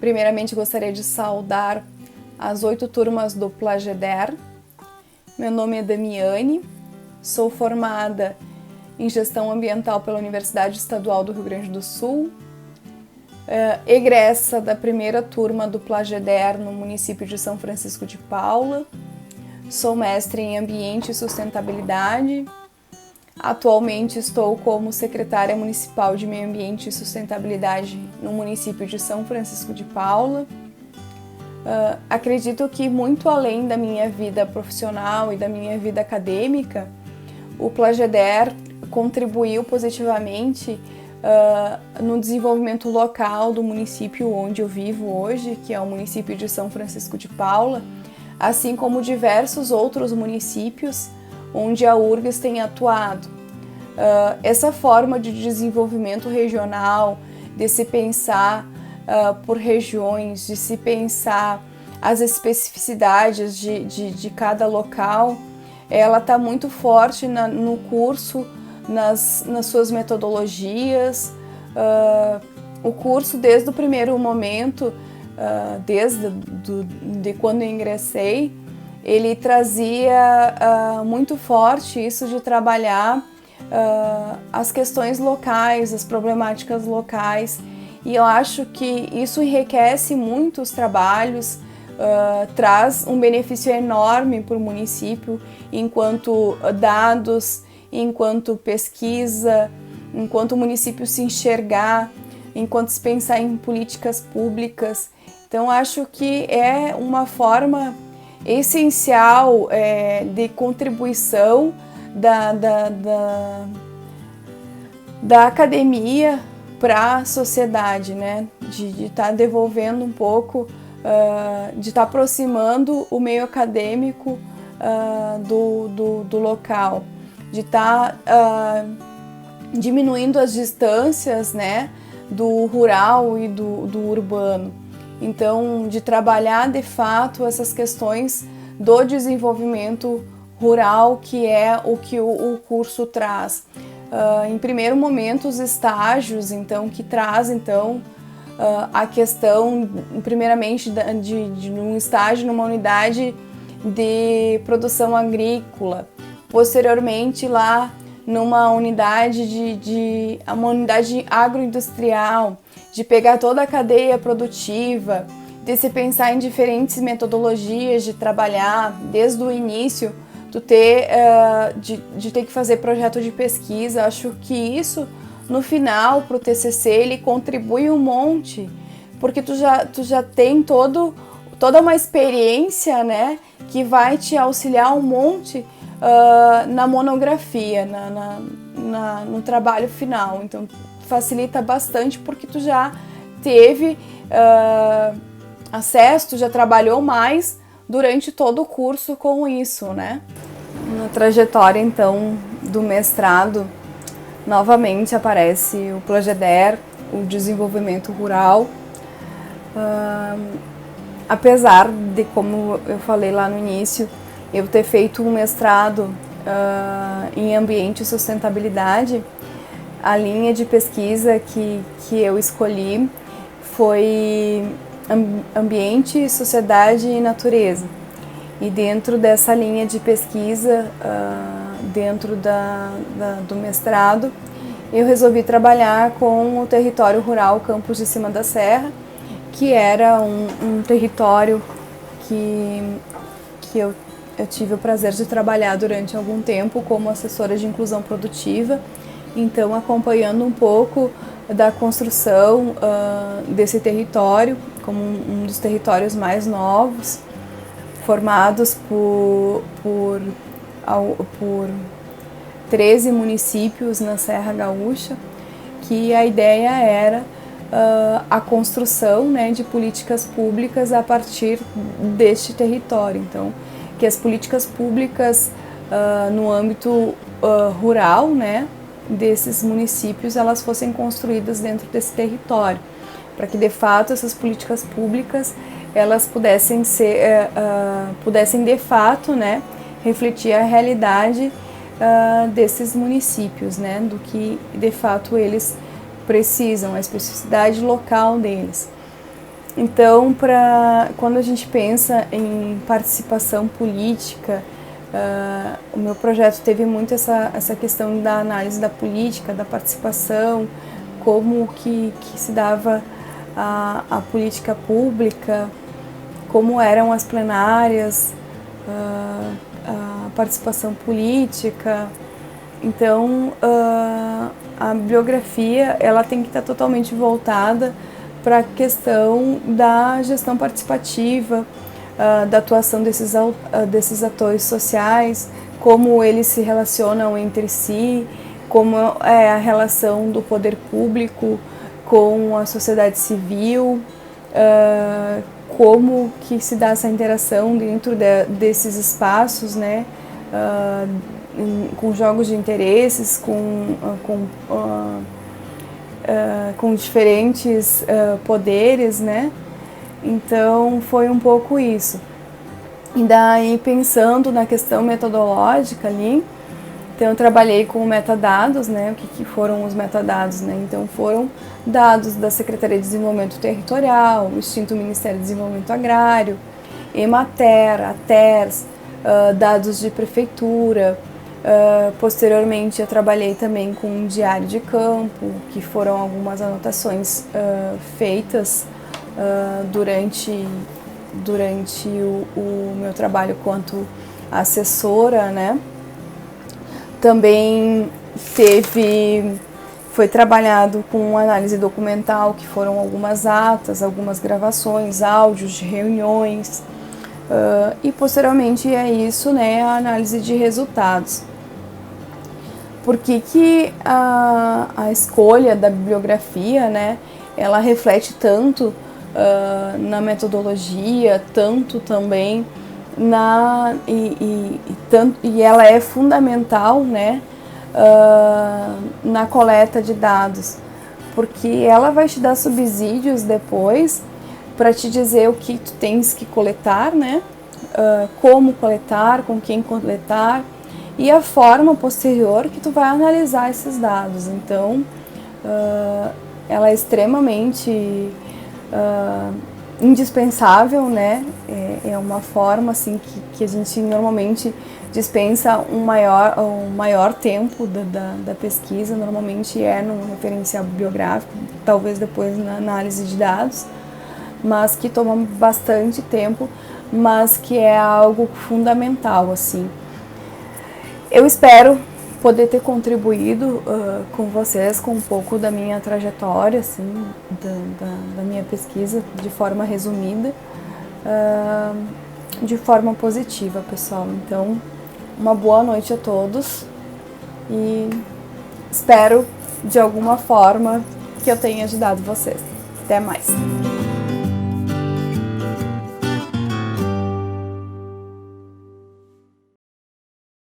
Primeiramente, gostaria de saudar as 8 turmas do Plageder. Meu nome é Damiane, sou formada em Gestão Ambiental pela Universidade Estadual do Rio Grande do Sul, egressa da primeira turma do Plageder no município de São Francisco de Paula. Sou mestre em Ambiente e Sustentabilidade. Atualmente estou como secretária municipal de Meio Ambiente e Sustentabilidade no município de São Francisco de Paula. Acredito que muito além da minha vida profissional e da minha vida acadêmica, o Plageder contribuiu positivamente no desenvolvimento local do município onde eu vivo hoje, que é o município de São Francisco de Paula, assim como diversos outros municípios onde a URGS tem atuado. Essa forma de desenvolvimento regional, de se pensar por regiões, de se pensar as especificidades de cada local, ela está muito forte no curso, nas suas metodologias. O curso, desde o primeiro momento, de quando eu ingressei, ele trazia muito forte isso de trabalhar as questões locais, as problemáticas locais, e eu acho que isso enriquece muito os trabalhos, traz um benefício enorme para o município, enquanto dados, enquanto pesquisa, enquanto o município se enxergar, enquanto se pensar em políticas públicas. Então acho que é uma forma essencial de contribuição da academia para a sociedade, né? De estar devolvendo um pouco, de estar aproximando o meio acadêmico do local, de estar diminuindo as distâncias, né, do rural e do urbano. Então, de trabalhar de fato essas questões do desenvolvimento rural, que é o que o curso traz. Em primeiro momento, os estágios, então, que traz a questão, primeiramente, de um estágio numa unidade de produção agrícola, posteriormente lá numa unidade uma unidade agroindustrial, de pegar toda a cadeia produtiva, de se pensar em diferentes metodologias de trabalhar desde o início, de ter que fazer projeto de pesquisa. Acho que isso, no final, para o TCC, ele contribui um monte, porque tu já tem toda uma experiência, né, que vai te auxiliar um monte na monografia, no trabalho final. Então facilita bastante, porque tu já teve acesso, tu já trabalhou mais durante todo o curso com isso, né? Na trajetória, então, do mestrado, novamente aparece o Plageder, o desenvolvimento rural. Apesar de, como eu falei lá no início, eu ter feito um mestrado em ambiente e sustentabilidade, a linha de pesquisa que eu escolhi foi ambiente, sociedade e natureza. E dentro dessa linha de pesquisa, dentro do mestrado, eu resolvi trabalhar com o território rural Campos de Cima da Serra, que era um território que eu tive o prazer de trabalhar durante algum tempo como assessora de inclusão produtiva, então acompanhando um pouco da construção desse território, como um dos territórios mais novos, formados por 13 municípios na Serra Gaúcha, que a ideia era a construção, né, de políticas públicas a partir deste território. Então, que as políticas públicas no âmbito rural, né, desses municípios, elas fossem construídas dentro desse território, para que de fato essas políticas públicas elas pudessem de fato, né, refletir a realidade desses municípios, né, do que de fato eles precisam, a especificidade local deles. Então, quando a gente pensa em participação política, o meu projeto teve muito essa questão da análise da política, da participação, como que se dava a política pública, como eram as plenárias, a participação política. Então, a bibliografia ela tem que estar totalmente voltada para a questão da gestão participativa, da atuação desses atores sociais, como eles se relacionam entre si, como é a relação do poder público com a sociedade civil, como que se dá essa interação dentro desses espaços, né, com jogos de interesses, com diferentes poderes, né? Então foi um pouco isso. E daí, pensando na questão metodológica ali, então eu trabalhei com metadados, né? O que foram os metadados, né? Então foram dados da Secretaria de Desenvolvimento Territorial, o extinto Ministério do Desenvolvimento Agrário, Emater, ATERS, dados de prefeitura. Posteriormente eu trabalhei também com um diário de campo, que foram algumas anotações feitas durante o meu trabalho quanto assessora, né? Também foi trabalhado com análise documental, que foram algumas atas, algumas gravações, áudios de reuniões, e posteriormente é isso, né, a análise de resultados. Por que a escolha da bibliografia, né, ela reflete tanto na metodologia, tanto também e ela é fundamental, né, na coleta de dados, porque ela vai te dar subsídios depois para te dizer o que tu tens que coletar, né, como coletar, com quem coletar e a forma posterior que tu vai analisar esses dados. Então, ela é extremamente indispensável, né? É uma forma assim que a gente normalmente dispensa um maior tempo da pesquisa, normalmente é no referencial bibliográfico, talvez depois na análise de dados, mas que toma bastante tempo, mas que é algo fundamental, assim. Eu espero poder ter contribuído com vocês com um pouco da minha trajetória, assim, da minha pesquisa, de forma resumida, de forma positiva, pessoal. Então, uma boa noite a todos e espero, de alguma forma, que eu tenha ajudado vocês. Até mais!